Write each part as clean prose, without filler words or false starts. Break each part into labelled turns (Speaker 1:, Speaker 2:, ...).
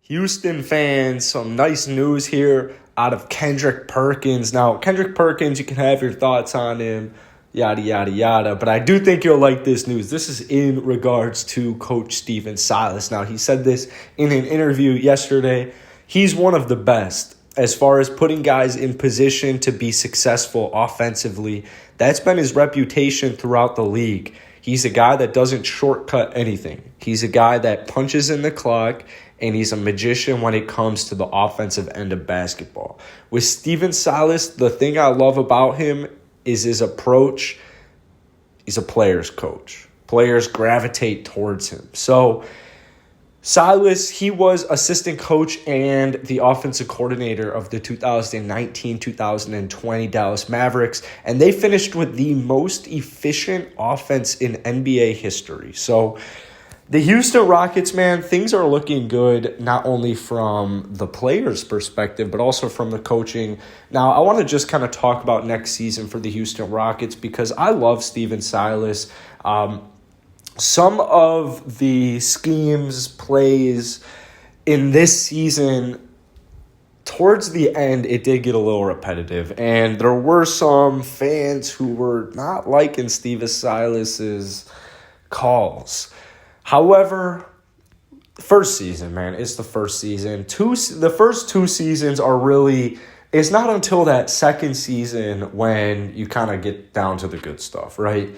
Speaker 1: Houston fans, some nice news here out of Kendrick Perkins. Now, Kendrick Perkins, you can have your thoughts on him, yada, yada, yada. But I do think you'll like this news. This is in regards to Coach Stephen Silas. Now, he said this in an interview yesterday. He's one of the best as far as putting guys in position to be successful offensively. That's been his reputation throughout the league. He's a guy that doesn't shortcut anything. He's a guy that punches in the clock, and he's a magician when it comes to the offensive end of basketball. With Stephen Silas, the thing I love about him is his approach. He's a player's coach. Players gravitate towards him. So Silas, he was assistant coach and the offensive coordinator of the 2019-2020 Dallas Mavericks, and they finished with the most efficient offense in NBA history. So the Houston Rockets, man, things are looking good, not only from the players' perspective, but also from the coaching. Now, I want to just kind of talk about next season for the Houston Rockets because I love Stephen Silas. Some of the schemes, plays in this season, towards the end, it did get a little repetitive. And there were some fans who were not liking Stephen Silas's calls. However, first season, man, it's the first season. The first two seasons are really, it's not until that second season when you kind of get down to the good stuff, right?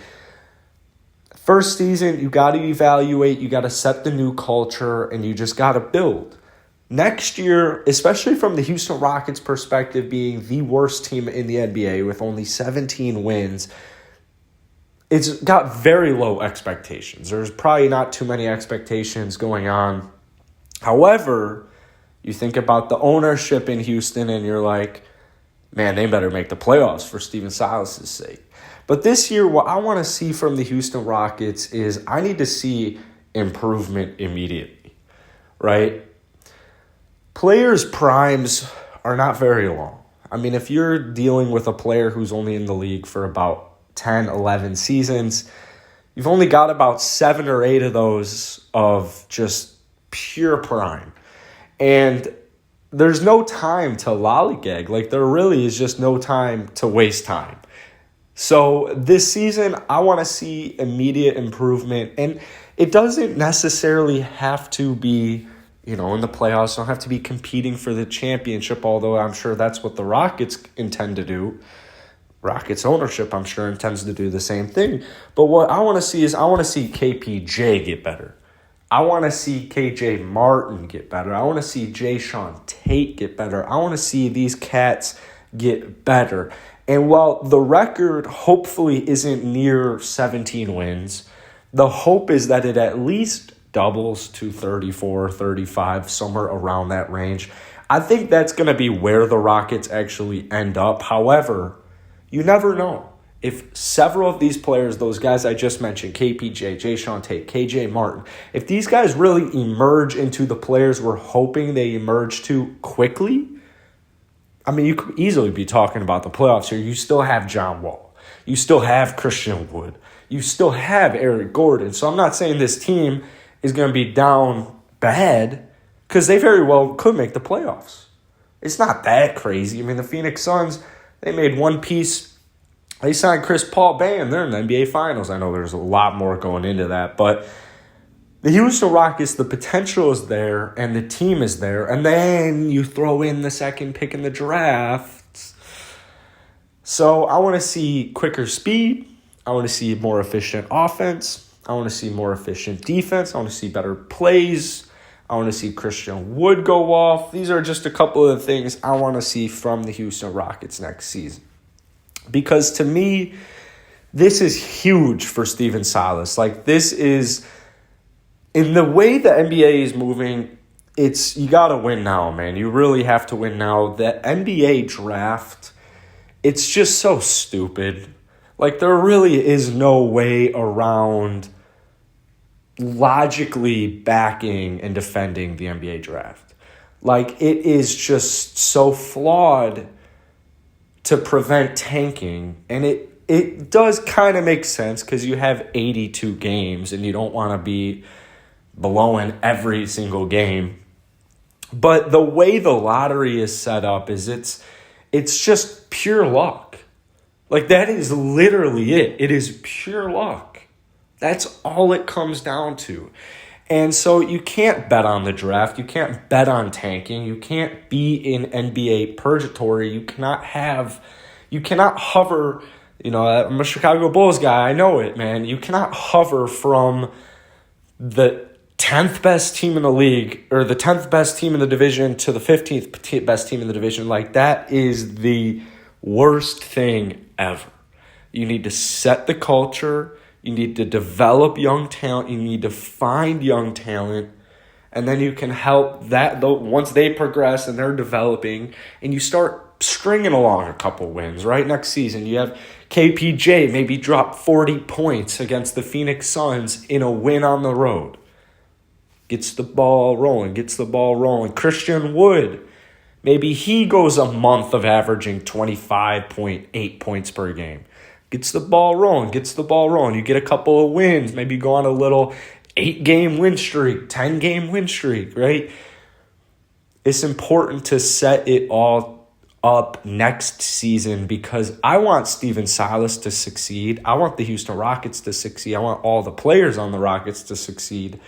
Speaker 1: First season, you got to evaluate, you got to set the new culture, and you just got to build. Next year, especially from the Houston Rockets' perspective, being the worst team in the NBA with only 17 wins, it's got very low expectations. There's probably not too many expectations going on. However, you think about the ownership in Houston and you're like, man, they better make the playoffs for Stephen Silas' sake. But this year, what I want to see from the Houston Rockets is I need to see improvement immediately, right? Players' primes are not very long. I mean, if you're dealing with a player who's only in the league for about 10, 11 seasons, you've only got about 7 or 8 of those of just pure prime. And there's no time to lollygag. Like, there really is just no time to waste time. So this season, I want to see immediate improvement. And it doesn't necessarily have to be, in the playoffs. Don't have to be competing for the championship, although I'm sure that's what the Rockets intend to do. Rockets ownership, I'm sure, intends to do the same thing. But what I want to see is I want to see KPJ get better. I want to see KJ Martin get better. I want to see Jayshawn Tate get better. I want to see these cats get better. And while the record hopefully isn't near 17 wins, the hope is that it at least doubles to 34, 35, somewhere around that range. I think that's going to be where the Rockets actually end up. However, you never know. If several of these players, those guys I just mentioned, KPJ, Jayshawn Tate, KJ Martin, if these guys really emerge into the players we're hoping they emerge to quickly, I mean, you could easily be talking about the playoffs here. You still have John Wall. You still have Christian Wood. You still have Eric Gordon. So I'm not saying this team is going to be down bad because they very well could make the playoffs. It's not that crazy. I mean, the Phoenix Suns, they made one piece. They signed Chris Paul. Bam, they're in the NBA Finals. I know there's a lot more going into that, but the Houston Rockets, the potential is there, and the team is there, and then you throw in the second pick in the draft. So I want to see quicker speed. I want to see more efficient offense. I want to see more efficient defense. I want to see better plays. I want to see Christian Wood go off. These are just a couple of the things I want to see from the Houston Rockets next season. Because to me, this is huge for Stephen Silas. Like, this is, in the way the NBA is moving, you got to win now, man. You really have to win now. The NBA draft, it's just so stupid. Like, there really is no way around logically backing and defending the NBA draft. Like, it is just so flawed to prevent tanking. And it does kind of make sense because you have 82 games and you don't want to be blowing every single game. But the way the lottery is set up is it's just pure luck. Like, that is literally it. It is pure luck. That's all it comes down to. And so you can't bet on the draft. You can't bet on tanking. You can't be in NBA purgatory. You cannot hover. I'm a Chicago Bulls guy. I know it, man. You cannot hover from the 10th best team in the league or the 10th best team in the division to the 15th best team in the division. Like, that is the worst thing ever. You need to set the culture. You need to develop young talent. You need to find young talent. And then you can help that once they progress and they're developing and you start stringing along a couple wins, right? Next season, you have KPJ maybe drop 40 points against the Phoenix Suns in a win on the road. Gets the ball rolling. Christian Wood, maybe he goes a month of averaging 25.8 points per game. Gets the ball rolling. You get a couple of wins, maybe go on a little 8-game win streak, 10-game win streak, right? It's important to set it all up next season because I want Steven Silas to succeed. I want the Houston Rockets to succeed. I want all the players on the Rockets to succeed.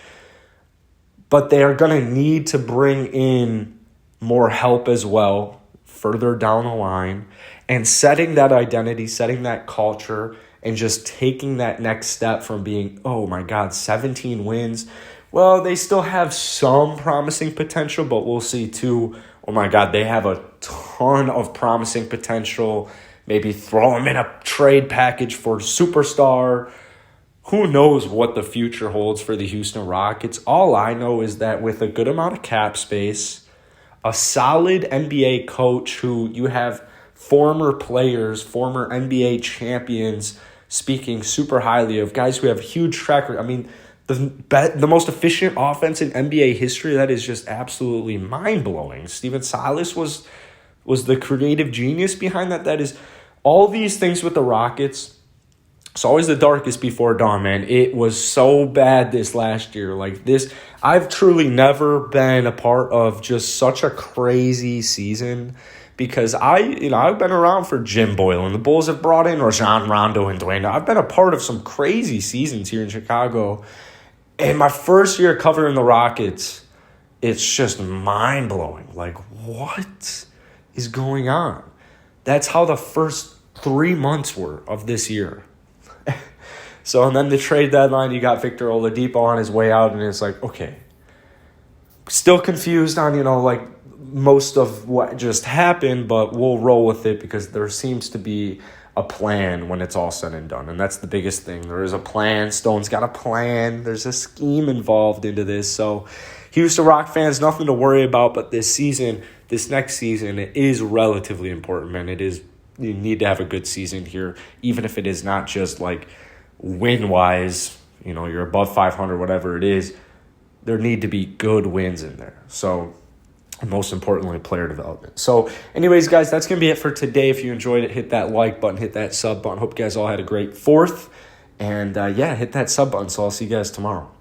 Speaker 1: But they are going to need to bring in more help as well further down the line. And setting that identity, setting that culture, and just taking that next step from being, oh my God, 17 wins. Well, they still have some promising potential, but we'll see too, oh my God, they have a ton of promising potential. Maybe throw them in a trade package for superstar. Who knows what the future holds for the Houston Rockets? All I know is that with a good amount of cap space, a solid NBA coach who you have former players, former NBA champions speaking super highly of, guys who have huge track record. I mean, the most efficient offense in NBA history, that is just absolutely mind-blowing. Steven Silas was the creative genius behind that. That is all these things with the Rockets. It's always the darkest before dawn, man. It was so bad this last year. Like this, I've truly never been a part of just such a crazy season because I've been around for Jim Boyle and the Bulls have brought in Rajon Rondo and Dwayne. I've been a part of some crazy seasons here in Chicago. And my first year covering the Rockets, it's just mind-blowing. Like, what is going on? That's how the first 3 months were of this year. So, and then the trade deadline, you got Victor Oladipo on his way out, and it's like, okay. Still confused on, like, most of what just happened, but we'll roll with it because there seems to be a plan when it's all said and done. And that's the biggest thing. There is a plan. Stone's got a plan. There's a scheme involved into this. So, Houston Rock fans, nothing to worry about, but this next season, it is relatively important, man. You need to have a good season here, even if it is not just like win-wise, you're above 500, whatever it is, there need to be good wins in there. So, most importantly, player development. So, anyways, guys, that's going to be it for today. If you enjoyed it, hit that like button, hit that sub button. Hope you guys all had a great 4th. And, hit that sub button. So, I'll see you guys tomorrow.